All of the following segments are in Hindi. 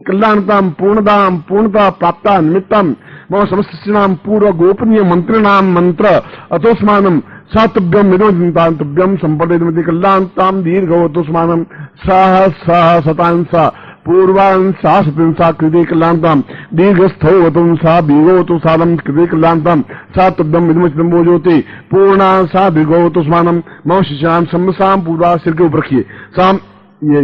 कल्याणताम पूर्णदाम पूर्णता प्राप्ता निमित्तम मम समस्तीनाम पूर्व गोपनीय मंत्रिणाम मंत्र अतोस्मानम सातुभ्यम विनोदितांतुभ्यम संपदेति कल्याणताम दीर्घवतोस्मानम सह सह शतांसा पूर्वान् सा सतिंसा कृते कल्याणताम दीर्घस्थौवतुं सा बीगोवतु सालम कृते कल्याणताम सातुभ्यम विनोदितं भोजोति पूर्णा सा दीर्घवतोस्मानम मम शिष्याम सम्मसाम पूर्वा सिर के ऊपर रखिए साम ये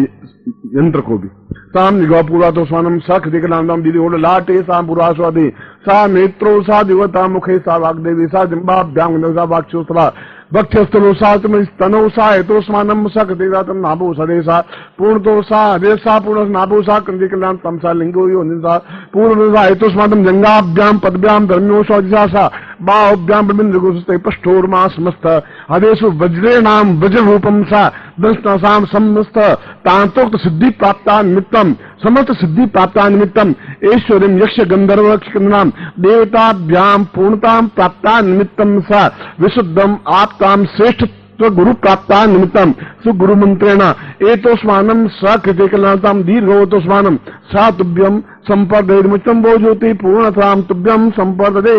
यंत्र को भी साम निगो पूर्वा तो स्वानम सा कृति कल्याणताम दीदी ओड लाटे सा पूर्वा स्वादे सा नेत्रो सा दिवता मुखे सा वाग्देवी सा जिम्बाभ्यां सा वाक्षोस्त्रा भक्ष्यस्थलो सा स्तनो सा हेतोस्मानम सा कृतिदातम नाभो सदेसा पूर्णतो सा हदेसा पूर्ण नाभो सा कृति कल्याणताम सा लिंगो यो निसा पूर्ण सा हेतोस्मानम जंगाभ्याम पदभ्याम धर्म्यो स्वादिशा सा बाहुभ्याम ब्रह्मन्द्रगोस्ते पष्ठोर्मा समस्त हदेषु वज्रेणाम वज्र रूपम सा दंष्टासाम समस्त तांतोक्त सिद्धि प्राप्ता निमित्तम समस्त सिद्धि प्राप्ता निमित्तम ऐश्वर्यम यक्ष गंधर्व नाम देवताभ्याम पूर्णताम प्राप्ता निमित्तम सा विशुद्धम आप्ताम श्रेष्ठत्व गुरु प्राप्ता निमित्तम सुगुरु मंत्रेण एतोस्मानम स कृते कल्याणताम दीर्घवतोस्मानम सा तुभ्यम संपर्दयितुं भोजोति पूर्णताम तुभ्यम संपर्दे।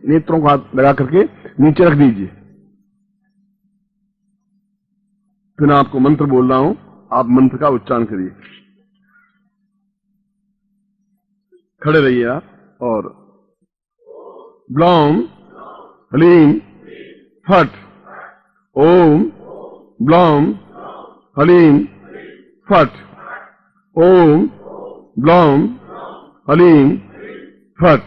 नेत्रों को हाथ लगा करके नीचे रख दीजिए। फिर मैं आपको मंत्र बोल रहा हूं, आप मंत्र का उच्चारण करिए। खड़े रहिए आप और ब्लौम हलीम फट ओम ब्लौम हलीम फट ओम ब्लौम हलीम फट।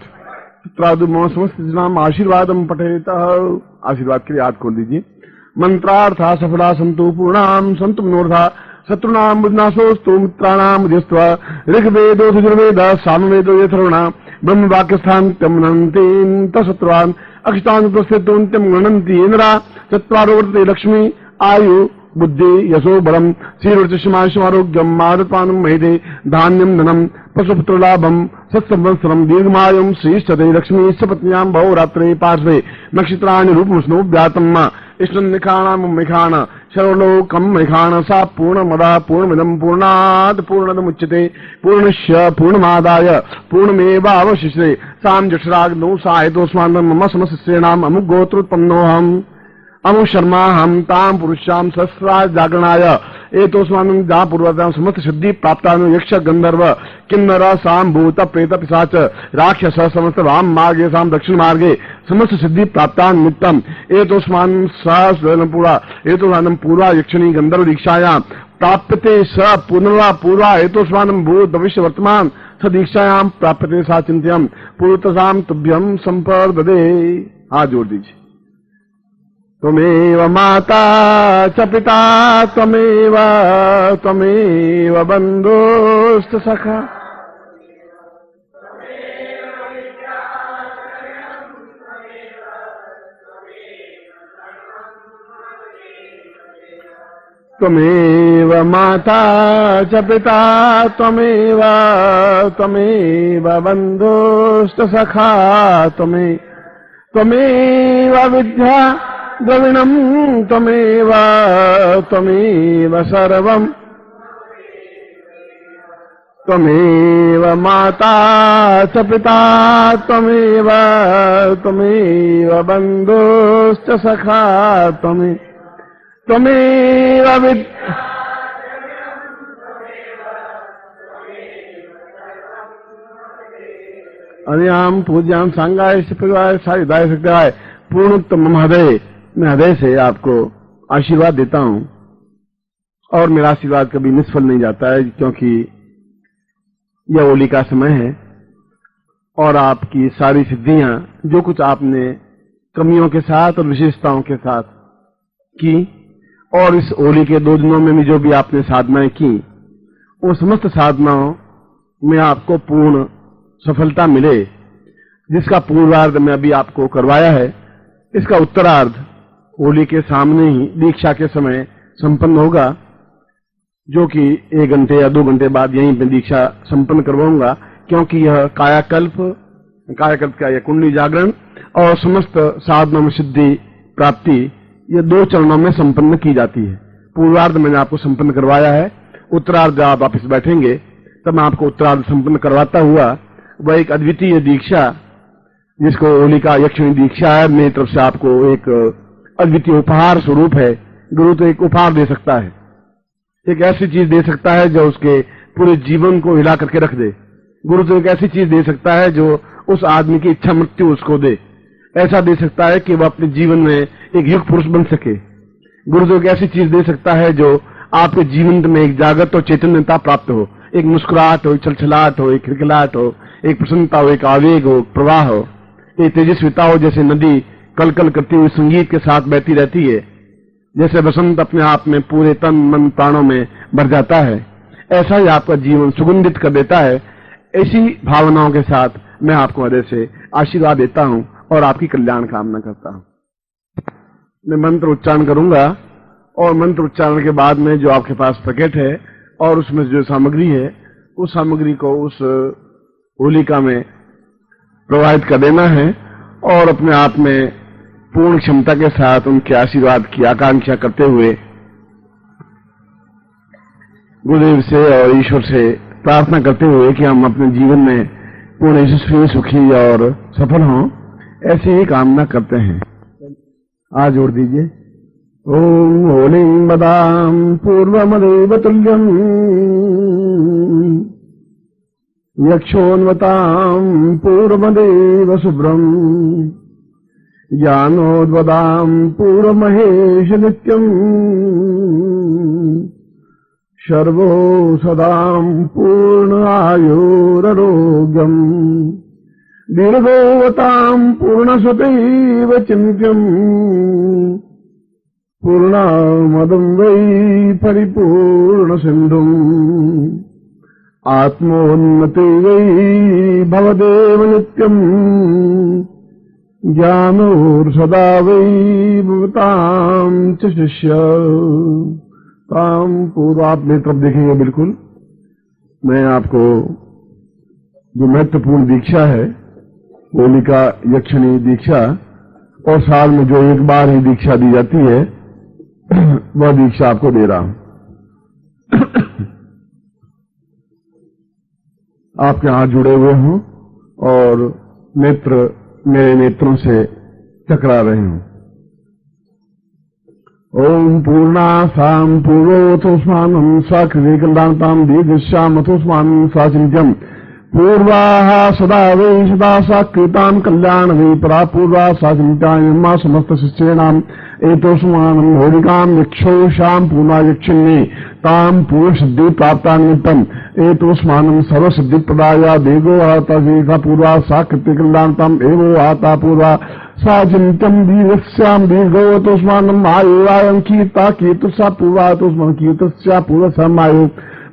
समस्त नाम आशीर्वादम पठेत। आशीर्वाद के लिए हाथ खोल दीजिए। मंत्रार्था सफला संतु पूर्णाम संतु मनोरथा शत्रुनाम बुद्नाशोस्तु मित्राणाम उदयस्त्वा ऋग्वेदो यजुर्वेद सामवेदो यथर्वणा ब्रह्म वाक्यस्थान तमनन्तीन तशत्रुवान् अक्षतान् प्रस्थितुन्त्यं गणन्ति इंद्रा चत्वारो वर्तते लक्ष्मी आयु बुद्धि यशो बलम श्रीरुचिमारोग्यम मादपानम महिदे धान्यम धनम पशुपुत्र लाभम सत्संवत्सरम दीर्घमायुम श्रीष्ठते लक्ष्मी सपत्न्याम बहुरात्रे पार्श्वे नक्षत्राणि रूपमुष्णु व्यातम इष्टं निखाणाम मिखाण सर्वलोकम मिखाण सा पूर्णमदा पूर्णमिदं पूर्णात् पूर्णमुच्यते पूर्णस्य पूर्णमादाय पूर्णमेवावशिष्यते साम जठराग्नौ साहेतोस्मान् मम समशिष्येणाम अमुगोत्रोत्पन्नोऽहम् अमु शर्मा हम ताम पुरुषाम सहस्रा जागरणाय एतोस्मानं जा पूर्वतां समस्त सिद्धि प्राप्तानु यक्ष गंधर्व किन्नर साम भूत प्रेत पिशाच राक्षस समस्त वाम मार्गे साम दक्षिण मार्गे समस्त सिद्धि प्राप्तान निमित्तम एतोस्मानं सहस्रं पूरा एतोस्मानं पूर्वा यक्षिणी गंधर्व दीक्षायां प्राप्यते स पुनरा पूर्वा एतोस्मानं भूत भविष्य वर्तमान स दीक्षायां प्राप्यते सा चिंत्यम पूर्वतसाम तुभ्यम संपर्ददे। हाथ जोड़ दीजिए। त्वमेव माता च पिता त्वमेव त्वमेव बन्धुश्च सखा त्वमेव माता च पिता त्वमेव त्वमेव बन्धुश्च सखा त्वमेव विद्या द्रविणं त्वमेव त्वमेव सर्वं त्वमेव माता च पिता त्वमेव त्वमेव बन्धुश्च सखा त्वमेव अनियाम पूज्याम सांगाय परिवार सारिदाय सत्याय पूर्णोत्तम महोदय। मैं हृदय से आपको आशीर्वाद देता हूं और मेरा आशीर्वाद कभी निष्फल नहीं जाता है, क्योंकि यह होली का समय है और आपकी सारी सिद्धियां जो कुछ आपने कमियों के साथ और विशेषताओं के साथ की और इस होली के 2 दिनों में भी जो भी आपने साधनाएं की, उन समस्त साधनाओं में आपको पूर्ण सफलता मिले। जिसका पूर्वार्ध में अभी आपको करवाया है, इसका उत्तरार्ध होली के सामने ही दीक्षा के समय संपन्न होगा, जो कि 1 घंटे या 2 घंटे बाद यहीं पे दीक्षा संपन्न करवाऊंगा, क्योंकि यह कायाकल्प का यह कुंडली जागरण और समस्त साधनों में सिद्धि प्राप्ति ये 2 चरणों में संपन्न की जाती है। पूर्वार्ध मैंने आपको संपन्न करवाया है, उत्तरार्ध आप वापस बैठेंगे तब मैं आपको उत्तरार्ध संपन्न करवाता हुआ वह एक अद्वितीय दीक्षा, जिसको होलिका यक्षिणी दीक्षा है, मेरी तरफ से आपको एक अद्वितीय उपहार स्वरूप है। गुरु तो एक उपहार दे सकता है, एक ऐसी चीज दे सकता है जो उसके पूरे जीवन को हिला करके रख दे। गुरु तो एक ऐसी चीज दे सकता है जो उस आदमी की इच्छा मृत्यु उसको दे, ऐसा दे सकता है कि वह अपने जीवन में एक युग पुरुष बन सके। गुरु तो एक ऐसी चीज दे सकता है जो आपके जीवन में एक जागृत और चैतन्यता प्राप्त हो, एक मुस्कुराहट हो, एक छलछलाहट हो, एक खिलखिलाहट हो, एक प्रसन्नता हो, एक आवेग हो, प्रवाह हो, एक तेजस्विता हो, जैसे नदी कल कल करती हुई संगीत के साथ बहती रहती है, जैसे बसंत अपने आप में पूरे तन मन प्राणों में भर जाता है, ऐसा ही आपका जीवन सुगंधित कर देता है। ऐसी भावनाओं के साथ मैं आपको हृदय से आशीर्वाद देता हूं और आपकी कल्याण कामना करता हूं। मैं मंत्र उच्चारण करूंगा और मंत्र उच्चारण के बाद में जो आपके पास पैकेट है और उसमें जो सामग्री है, उस सामग्री को उस होलिका में प्रवाहित कर देना है और अपने आप में पूर्ण क्षमता के साथ उनके आशीर्वाद की आकांक्षा करते हुए गुरुदेव से और ईश्वर से प्रार्थना करते हुए कि हम अपने जीवन में पूर्ण यशस्वी, सुखी और सफल हों, ऐसी ही कामना करते हैं। आज जोड़ दीजिए। ओम होलिं बदाम पूर्वमदेव तुल्यम् यक्षोन्वताम् पूर्वमदेव शुभ्रम् ज्ञानोद्वदाम् पूर्वमहेश नित्यम् सर्वो सदाम् पूर्ण आयुरारोग्यम् दीर्घोवताम् पूर्णसतैव चिन्त्यम् पूर्णमदम् वै परिपूर्ण सिन्धुम् आत्मोन्नति वै भवदेव नित्यम् ज्ञानोर्सदा वै भवताम् च शिष्य ताम पूर्व। आप मेरी तरफ देखेंगे, बिल्कुल मैं आपको जो महत्वपूर्ण दीक्षा है, होलिका यक्षिणी दीक्षा, और साल में जो एक बार ही दीक्षा दी जाती है, वह दीक्षा आपको दे रहा हूं। आपके हाथ जुड़े हुए हों और नेत्र मेरे नेत्रों से टकरा रहे हों। ओम पूर्णासाम पूर्वोऽथोस्मानं साकृतिकल्लान्तां दीर्घश्यामथोस्मानं साचिन्त्यम् पूर्वाः सदा वै सदा साकृतां कल्याण वै परा पूर्वा साचिन्त्यायन्मा समस्तशिष्याणाम् एतोस्मानं होलिकां यक्षोषां पूर्णा यक्षिण्ये तां पूर्वसिद्धि प्राप्ता निमित्तम् एतोस्मानं सर्वसिद्धिप्रदाया देगो आता वेगा पूर्वा साकृतिकल्लान्ताम् एवो आता पूर्वा साचिन्त्यम् दीर्घस्याम् दीर्घोऽतोस्मानम् आयुरायम् कीर्ता कीर्तस्या पूर्वातोस्मान् कीर्तस्या पूर्वस्याम् आयु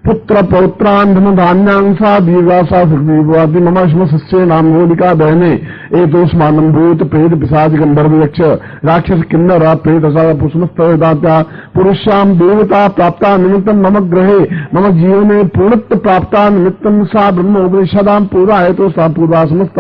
पुत्र पौत्रान् धन धान्यान् सा दीर्घा सा सुखदीर्घादि मम श्मस्य नाम होलिका बहने एतोस्मानम् भूत प्रेत पिशाच गंधर्व यक्ष राक्षस किन्नर प्रेत समस्तदात्या पुरुषाम् देवता प्राप्ता निमित्तम् मम ग्रहे मम जीवने पूर्णत्व प्राप्ता निमित्तम् सा ब्रह्मोपनिषदाम् पूर्वा हेतु सा पूर्वा समस्त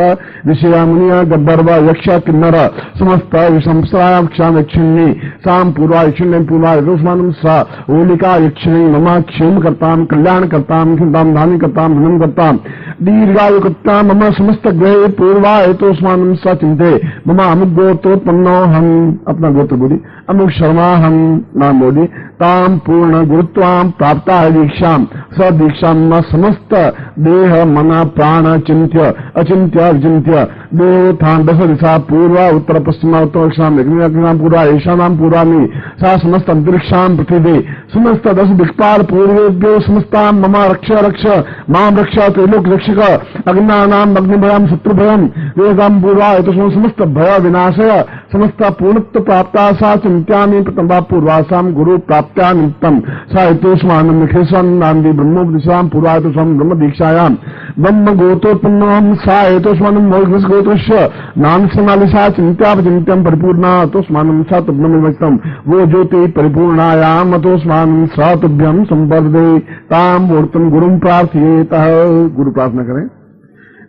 ऋषया मुनिया गंधर्व यक्ष किन्नर समस्त विशंसायाक्षाम् यक्षिणी साम् पूर्वा यक्षिण्यम् पूर्वा हेतोस्मानम् सा होलिका यक्षिणी मम क्षेम करताम् कल्याण करताम् खिन्ताम् धानी करताम् धनम् करताम् दीर्घायु करताम् मम समस्त ग्रहे पूर्वा हेतोस्मानम् सा चिन्ते मम अमुक गोत्रोत्पन्नो हम अपना गोत्र बोली अमुक शर्मा हम नाम बोली ताम पूर्ण गुरुत्वाम प्राप्ता है दीक्षाम स दीक्षाम समस्त देह मन प्राण चिंत्य अचिंत्य विचिंत्य देवोत्थान दश दिशा पूर्वा उत्तर पश्चिमा उत्तर दक्षिणाम अग्निनाम पूर्वा ईशानाम पूर्वामी सा समस्त अंतरिक्षाम पृथ्वी समस्त दश दिक्पाल पूर्वेभ्यो समस्ताम मम रक्ष रक्ष माम रक्ष त्रैलोक रक्षक अग्नानाम अग्निभयम शत्रुभयम वेदाम पूर्वा हेतु समस्त भय विनाशय समस्त पूर्णत्व प्राप्ता सा चिंत्यामि प्रथमा पूर्वासाम गुरु प्राप्त्या निमित्तम सा हेतुस्मानं निखेशं नांदी ब्रह्मोपदेशां पूर्वा हेतुस्मानं ब्रह्म दीक्षायां ब्रह्म गोत्रोत्पन्नं सा हेतुस्मानं मोक्षस गोत्रस्य नाम समालिसा चिंत्यापचिंत्यं परिपूर्णा हेतुस्मानं सा तुभ्यमिमक्तं वो ज्योति परिपूर्णायां हेतुस्मानं सा तुभ्यं संवर्धे तां मूर्तं गुरुं प्रार्थयेतः। गुरु प्रार्थना करें।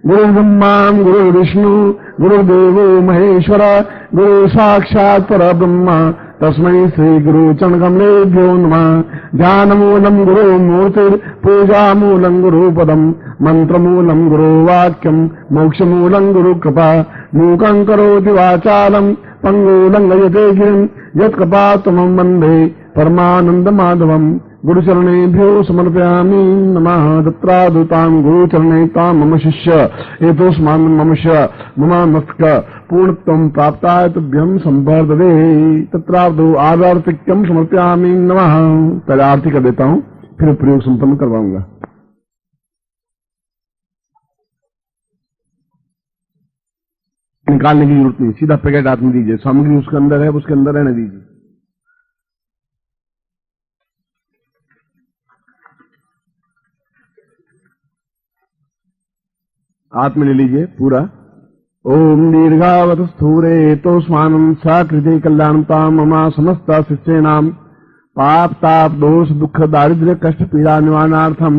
गुरु ब्रह्मा गुरु विष्णु गुरुदेवो महेश्वर गुरु साक्षात् परब्रह्म तस्मै श्री गुरु चरण कमलेभ्यो नमः। ध्यानमूलं गुरो मूर्तिर् पूजामूलं गुरुपदम् मन्त्रमूलं गुरुवाक्यम् मोक्षमूलं गुरुकृपा। मूकं करोति वाचालं पङ्गुलं लयते गिरिं यत्कृपातमं वन्दे परमानन्दमाधवम्। गुरुचरणेभ्यो समर्पयामि नमः। तत्रादुतां गुरुचरणे तां मम शिष्य एतोस्मान् मम ममस्तक पूर्णत्वं प्राप्ताय तुभ्यं संवर्धते। तत्रादौ आर्तिक्यं समर्पयामि नमः। पहले आरती कर देता हूं, फिर प्रयोग संपन्न करवाऊंगा। निकालने की जरूरत नहीं, सीधा पैकेट हाथ में दीजिए, सामग्री उसके अंदर है, उसके अंदर रहने दीजिए। हाथ में ले लीजिए पूरा। ओम दीर्घावत स्थूरे तोस्मानं साकृते कल्याणतां मम समस्त शिष्याणां पाप ताप दोष दुख दारिद्र्य कष्ट पीड़ा निवारणार्थम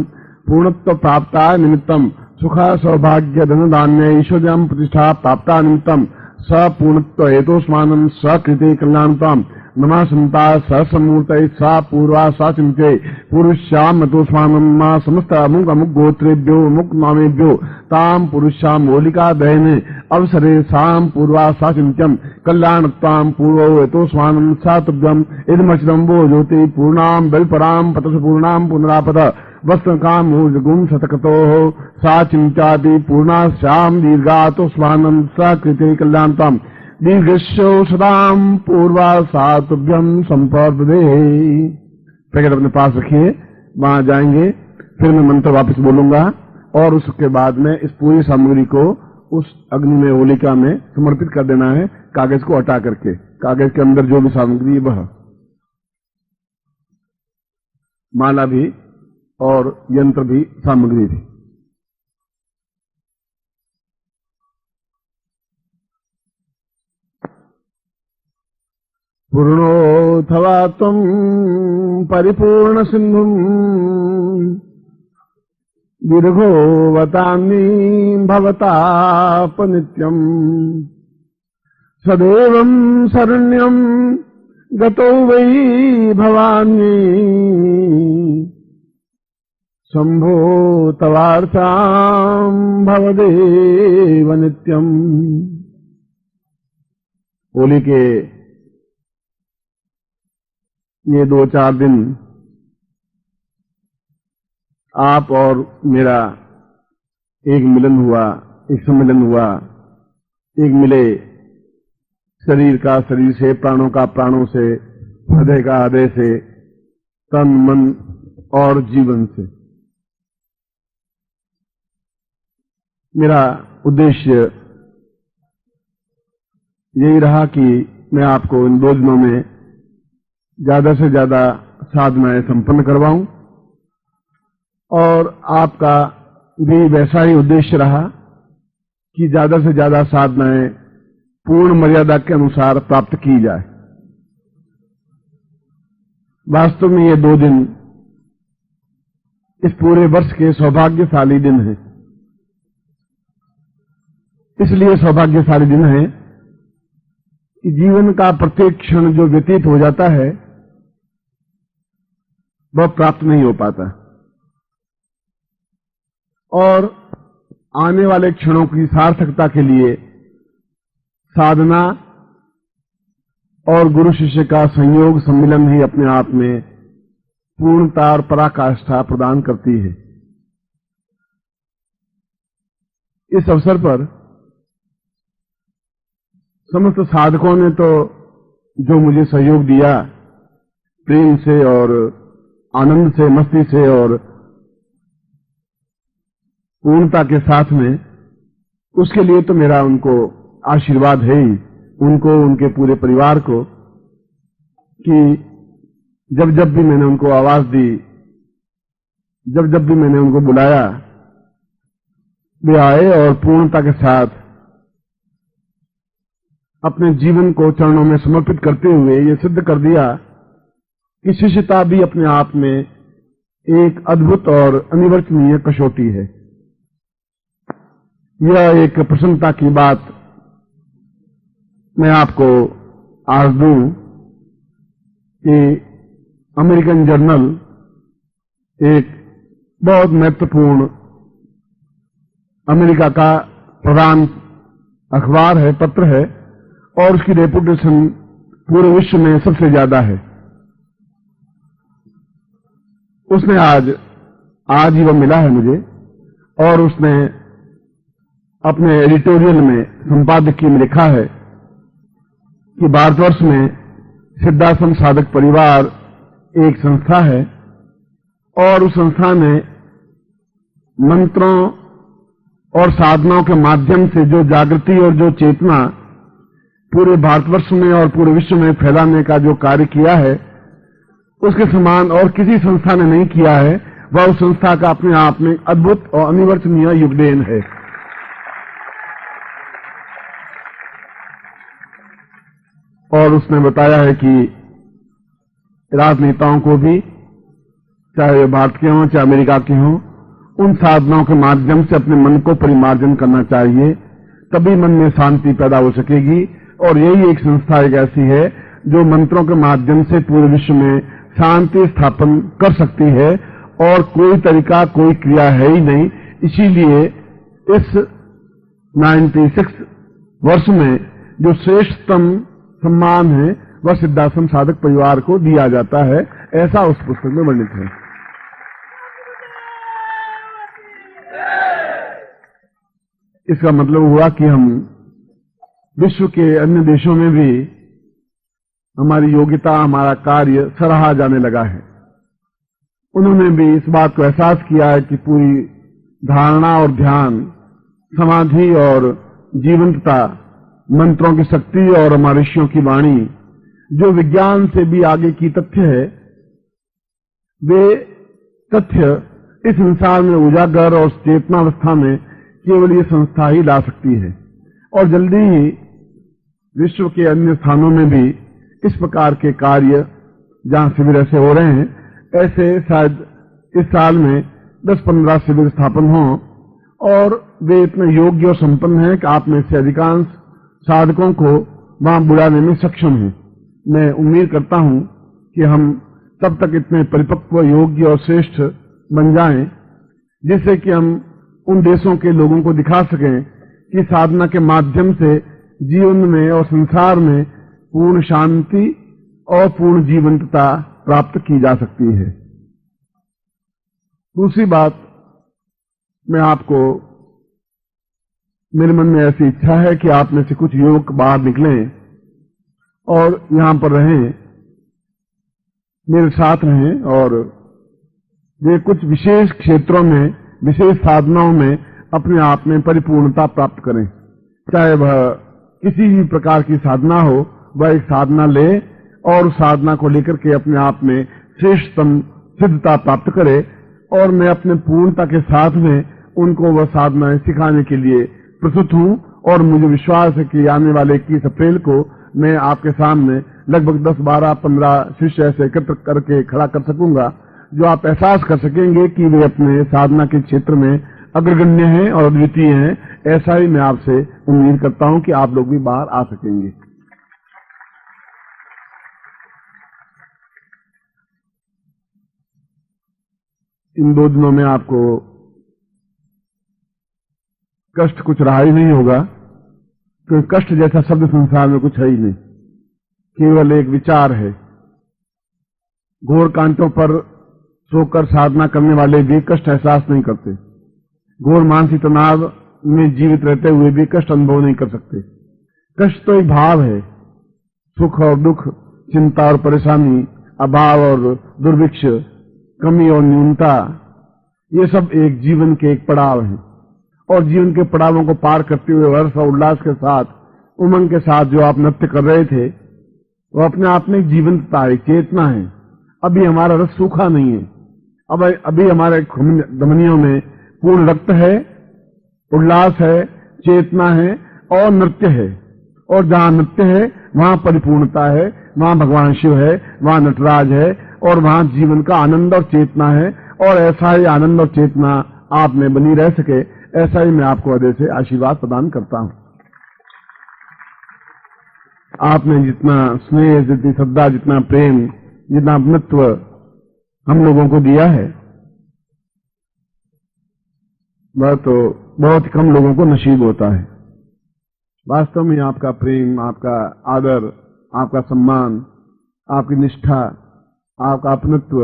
पूर्णत्व प्राप्ताय निमित्तम सुख सौभाग्य धन धान्य ऐश्वर्यं प्रतिष्ठा प्राप्ता निमित्तम सपूर्णत्व हेतोस्मानं सकृते कल्याणतां नमः संता सहस्रमूर्तये सा पूर्वा सा चिंते पुरुष्याम मतोस्मानं मा समस्त अमुक अमुक गोत्रेभ्यो अमुक नामेभ्यो ताम पुरुष्याम मोलिका दहने अवसरे साम पूर्वा सा चिंत्यम कल्याणतां पूर्वो हेतोस्मानं सा तुभ्यम इदमचिदं वो ज्योति पूर्णां बलिपरां पतस पूर्णां पुनरापद वस्त्रकाम ऊर्जगुम शतकतो सा चिंत्यादि पूर्णाश्याम दीर्घातोस्मानं सा कृते कल्याणतां दीर्घस्यो सदाम पूर्वा सातुभ्यम संपर्दे। पैकेट अपने पास रखिए, वहां जाएंगे, फिर मैं मंत्र वापस बोलूंगा और उसके बाद में इस पूरी सामग्री को उस अग्नि में होलिका में समर्पित कर देना है, कागज को हटा करके। कागज के अंदर जो भी सामग्री वह माला भी और यंत्र भी सामग्री भी। पूर्णोऽथवा त्वं परिपूर्ण सिन्धुं दीर्घोऽवतान्नी भवतापनित्यम् सदैवं शरण्यं गतो वै भवान्ये शंभो तवार्चां भवदेव नित्यम्। होली के ये 2-4 दिन आप और मेरा एक मिलन हुआ, एक सम्मिलन हुआ, एक मिले शरीर का शरीर से, प्राणों का प्राणों से, हृदय का हृदय से, तन मन और जीवन से। मेरा उद्देश्य यही रहा कि मैं आपको इन 2 दिनों में ज्यादा से ज्यादा साधनाएं संपन्न करवाऊं और आपका भी वैसा ही उद्देश्य रहा कि ज्यादा से ज्यादा साधनाएं पूर्ण मर्यादा के अनुसार प्राप्त की जाए। वास्तव में ये 2 दिन इस पूरे वर्ष के सौभाग्यशाली दिन हैं। इसलिए सौभाग्यशाली दिन है कि जीवन का प्रत्येक क्षण जो व्यतीत हो जाता है वह प्राप्त नहीं हो पाता और आने वाले क्षणों की सार्थकता के लिए साधना और गुरु शिष्य का संयोग सम्मिलन ही अपने आप में पूर्णता और पराकाष्ठा प्रदान करती है। इस अवसर पर समस्त साधकों ने तो जो मुझे सहयोग दिया प्रेम से और आनंद से, मस्ती से और पूर्णता के साथ में, उसके लिए तो मेरा उनको आशीर्वाद है ही, उनको, उनके पूरे परिवार को, कि जब जब भी मैंने उनको आवाज दी, जब जब भी मैंने उनको बुलाया, वे आए और पूर्णता के साथ अपने जीवन को चरणों में समर्पित करते हुए ये सिद्ध कर दिया कि शिष्यता भी अपने आप में एक अद्भुत और अनिवर्चनीय कसौटी है। यह एक प्रसन्नता की बात मैं आपको आज दूं कि अमेरिकन जर्नल एक बहुत महत्वपूर्ण अमेरिका का प्रधान अखबार है, पत्र है, और उसकी रेपुटेशन पूरे विश्व में सबसे ज्यादा है। उसने आज ही वह मिला है मुझे, और उसने अपने एडिटोरियल में, संपादकीय में लिखा है कि भारतवर्ष में सिद्धाश्रम साधक परिवार एक संस्था है, और उस संस्था ने मंत्रों और साधनाओं के माध्यम से जो जागृति और जो चेतना पूरे भारतवर्ष में और पूरे विश्व में फैलाने का जो कार्य किया है, उसके समान और किसी संस्था ने नहीं किया है। वह उस संस्था का अपने आप में अद्भुत और अनिवर्चनीय योगदान है। और उसने बताया है कि राजनेताओं को भी, चाहे भारत के हों चाहे अमेरिका के हों, उन साधनाओं के माध्यम से अपने मन को परिमार्जन करना चाहिए, तभी मन में शांति पैदा हो सकेगी। और यही एक संस्था एक ऐसी है जो मंत्रों के माध्यम से पूरे विश्व में शांति स्थापन कर सकती है, और कोई तरीका, कोई क्रिया है ही नहीं। इसीलिए इस 96 वर्ष में जो श्रेष्ठतम सम्मान है वह सिद्धाश्रम साधक परिवार को दिया जाता है, ऐसा उस पुस्तक में वर्णित है। इसका मतलब हुआ कि हम विश्व के अन्य देशों में भी हमारी योग्यता, हमारा कार्य सराहा जाने लगा है। उन्होंने भी इस बात को एहसास किया है कि पूरी धारणा और ध्यान, समाधि और जीवंतता, मंत्रों की शक्ति और हमारे ऋषियों की वाणी, जो विज्ञान से भी आगे की तथ्य है, वे तथ्य इस संसार में उजागर और चेतनावस्था में केवल ये संस्था ही ला सकती है। और जल्दी ही विश्व के अन्य स्थानों में भी इस प्रकार के कार्य, जहां शिविर ऐसे हो रहे हैं, ऐसे शायद इस साल में 10-15 शिविर स्थापन हों, और वे इतने योग्य और संपन्न हैं कि आप में से अधिकांश साधकों को वहां बुलाने में सक्षम हैं। मैं उम्मीद करता हूं कि हम तब तक इतने परिपक्व, योग्य और श्रेष्ठ बन जाएं, जिससे कि हम उन देशों के लोगों को दिखा सकें कि साधना के माध्यम से जीवन में और संसार में पूर्ण शांति और पूर्ण जीवंतता प्राप्त की जा सकती है। दूसरी बात, मैं आपको, मेरे मन में ऐसी इच्छा है कि आप में से कुछ युवक बाहर निकलें और यहां पर रहें, मेरे साथ रहें, और वे कुछ विशेष क्षेत्रों में, विशेष साधनाओं में अपने आप में परिपूर्णता प्राप्त करें। चाहे वह किसी भी प्रकार की साधना हो, वह एक साधना ले और उस साधना को लेकर के अपने आप में श्रेष्ठतम सिद्धता प्राप्त करे। और मैं अपने पूर्णता के साथ में उनको वह साधनाएं सिखाने के लिए प्रस्तुत हूं, और मुझे विश्वास है कि आने वाले 21 अप्रैल को मैं आपके सामने लगभग 10, 12, 15 शिष्य ऐसे एकत्र करके खड़ा कर सकूंगा, जो आप एहसास कर सकेंगे कि वे अपने साधना के क्षेत्र में अग्रगण्य हैं और अद्वितीय हैं। ऐसा ही मैं आपसे उम्मीद करता हूं कि आप लोग भी बाहर आ सकेंगे। इन 2 दिनों में आपको कष्ट कुछ रहा ही नहीं होगा, क्योंकि कष्ट जैसा शब्द संसार में कुछ है ही नहीं, केवल एक विचार है। घोर कांटों पर सोकर साधना करने वाले भी कष्ट एहसास नहीं करते, घोर मानसिक तनाव में जीवित रहते हुए भी कष्ट अनुभव नहीं कर सकते। कष्ट तो एक भाव है, सुख और दुख, चिंता और परेशानी, अभाव और दुर्भिक्ष, कमी और न्यूनता, ये सब एक जीवन के एक पड़ाव हैं। और जीवन के पड़ावों को पार करते हुए हर्ष और उल्लास के साथ, उमंग के साथ जो आप नृत्य कर रहे थे, वो अपने आप में एक जीवंतता है, चेतना है। अभी हमारा रस सूखा नहीं है, अभी हमारे धमनियों में पूर्ण रक्त है, उल्लास है, चेतना है और नृत्य है। और जहां नृत्य है वहां परिपूर्णता है, वहां भगवान शिव है, वहां नटराज है, और वहां जीवन का आनंद और चेतना है। और ऐसा ही आनंद और चेतना आप में बनी रह सके, ऐसा ही मैं आपको हृदय से आशीर्वाद प्रदान करता हूं। आपने जितना स्नेह, जितनी श्रद्धा, जितना प्रेम जितना अपनत्व हम लोगों को दिया है वह तो बहुत कम लोगों को नसीब होता है। वास्तव में आपका प्रेम, आपका आदर, आपका सम्मान, आपकी निष्ठा, आपका अपनत्व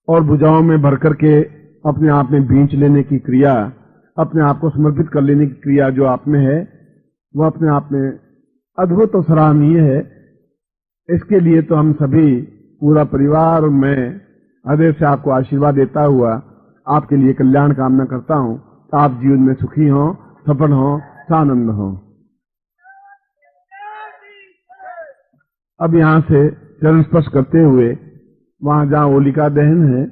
और भुजाओं में भर करके अपने आप में बींच लेने की क्रिया, अपने आप को समर्पित कर लेने की क्रिया जो आप में है वह अपने आप में अद्भुत और सराहनीय है। इसके लिए तो हम सभी, पूरा परिवार और मैं हृदय से आपको आशीर्वाद देता हुआ आपके लिए कल्याण कामना करता हूं। आप जीवन में सुखी हों, सफल हों, सानंद हों। अब यहां से चरण स्पर्श करते हुए वहां जहां होलिका दहन है,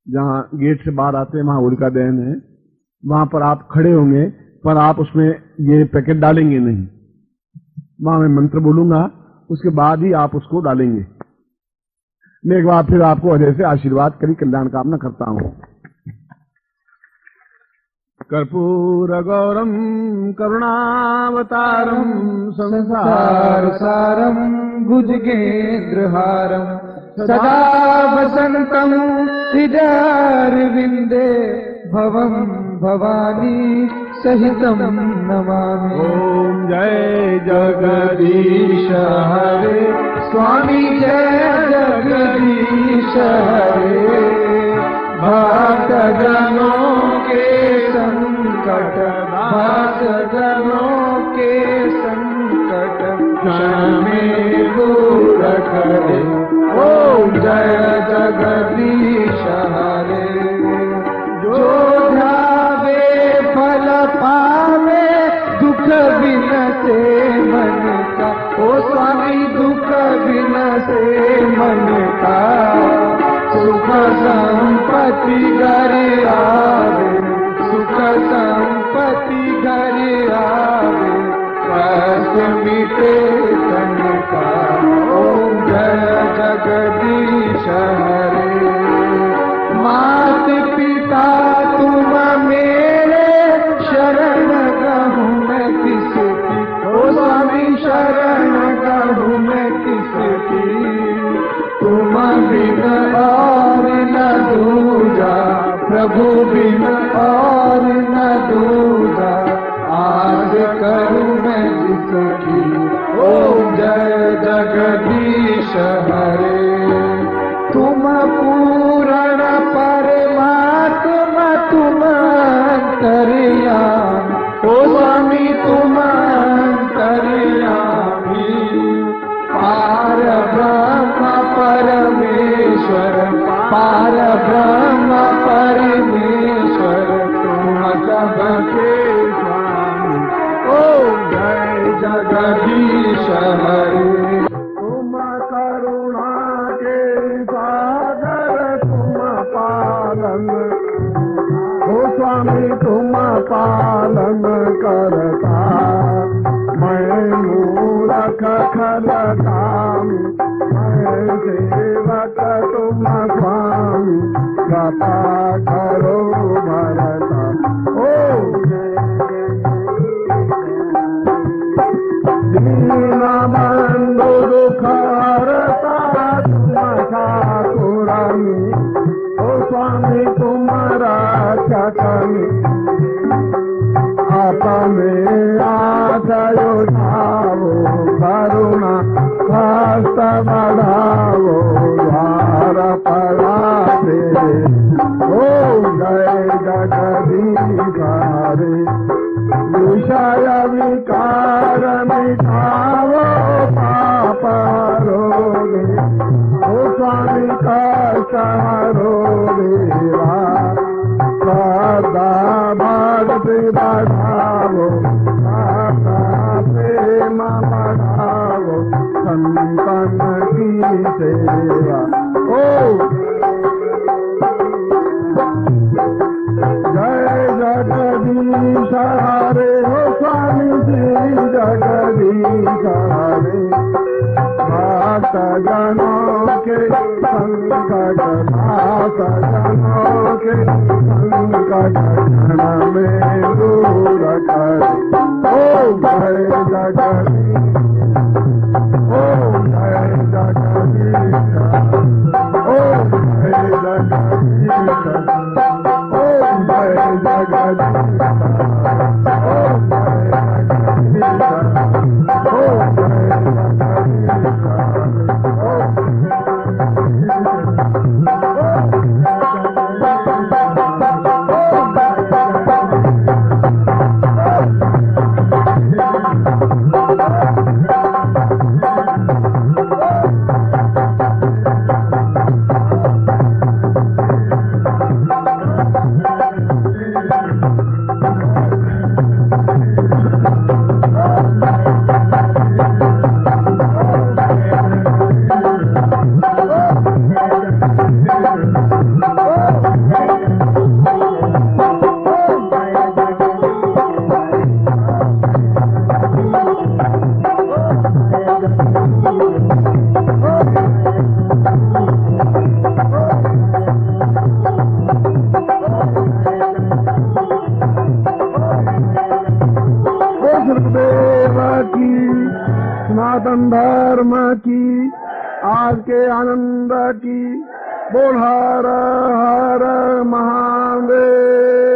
जहां गेट से बाहर आते हैं वहां होलिका दहन है, वहां पर आप खड़े होंगे, पर आप उसमें ये पैकेट डालेंगे नहीं। वहां मैं मंत्र बोलूंगा, उसके बाद ही आप उसको डालेंगे। मैं एक बार फिर आपको हृदय से आशीर्वाद करी कल्याण कामना करता हूं। कर्पूर गौरम करुणावतारम संसार सारम भुजगेन्द्रहारम सदा वसंतम हृदयारविंदे भवम भवानी सहितम नमामि। ओम जय जगदीश हरे स्वामी जय जगदीश हरे। भक्त जनों के संकट, भक्त जनों के संकट क्षण में दूर करे। ओम जय जगदीश हरे। जो ध्यावे फल पावे, दुख बिनसे मन का। ओ स्वामी दुख बिनसे मन का। सुख संपत्ति घर आवे, सुख संपत्ति घर आवे, कष्ट मिटे तन का। ओम जय जगदीश हरे। मात पिता तुम मेरे, शरण कहूँ मैं किसकी। ओ स्वामी शरण कहूँ मैं किसकी। तुम बिन और न दूजा, प्रभु बिन और न दूजा। आज करूँ मैं जिसकी। ओम जय जगदीश हरे। तुम पूर्ण परमात्मा, तुम अंतर्यामी। ओ स्वामी तुम अंतर्यामी। पार ब्रह्म परमेश्वर, पार ब्रह्म परमेश्वर, तुम सबके स्वामी। ओम जय जगदीश हरे। तुम करुणा के सागर, तुम पालन। ओ स्वामी तुम पालन करता, मैं मूरख खलकामी। मैं सेवक तुम स्वामी, कृपा करो भरता। ओ दीन बंधु दुख हरता, तुम ठाकुरानी। ओ स्वामी तुम रक्षकनी। अपने आदयो धावो, करुणा हस्त बढ़ावो, द्वार पड़ाते। ओम जय जगदीश हरे। विषय विकार मिटावो, पाप रोगे। ओ स्वामी कष्ट हरो देवा, सदा भक्ति बढ़ावो, माता प्रेम बढ़ावो, संपन्न की सेवा। ओ जय जगदीश हरे। हो स्वामी जी जगदीश हरे। भक्त जनों के संकट, भक्त जनों के संकट क्षण में दूर करे। ओम जय जगदीश, ओम जय जगदीश सनातन धर्म की आज के आनंद की बोल हर हर महादेव।